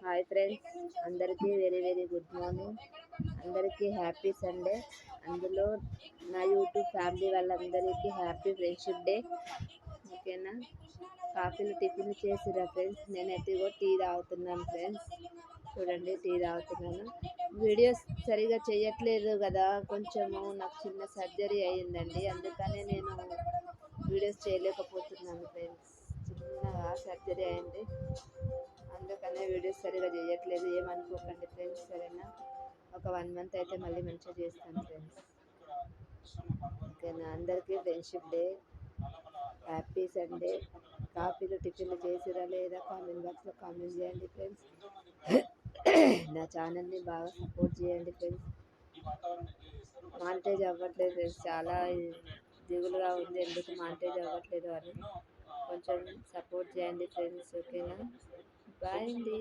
Hi friends, అందరికీ very very good morning. అందరికీ happy Sunday. అందులో నా యూట్యూబ్ ఫ్యామిలీ వాళ్ళందరికీ హ్యాపీ ఫ్రెండ్షిప్ డే. ఓకేనా? కాఫీలు టిఫిన్ చేసిరా ఫ్రెండ్స్? నేనైతే ఇగో టీ తాగుతున్నాను ఫ్రెండ్స్. చూడండి, టీ తాగుతున్నాను. వీడియోస్ సరిగా చేయట్లేదు కదా, కొంచెము నాకు చిన్న సర్జరీ అయ్యిందండి, అందుకనే నేను వీడియోస్ చేయలేకపోతున్నాను ఫ్రెండ్స్. చిన్నగా సర్జరీ అయింది, అందుకనే వీడియోస్ సరిగా చేయట్లేదు, ఏమనుకోకండి ఫ్రెండ్స్. సరేనా? ఒక 1 మంత్ అయితే మళ్ళీ మంచిగా చేస్తాను ఫ్రెండ్స్. ఓకేనా? అందరికీ ఫ్రెండ్షిప్ డే, హ్యాపీ సండే. కాఫీలు టిఫిన్లు చేసిరా లేదా? కామెంట్ బాక్స్లో కామెంట్ చేయండి ఫ్రెండ్స్. నా ఛానల్ని బాగా సపోర్ట్ చేయండి ఫ్రెండ్స్. మానిటైజ్ అవ్వట్లేదు ఫ్రెండ్స్, చాలా దిగులుగా ఉంది, ఎందుకు మానిటైజ్ అవ్వట్లేదు అని. కొంచెం సపోర్ట్ చేయండి ఫ్రెండ్స్. ఓకేనా? బాయ్ అండి.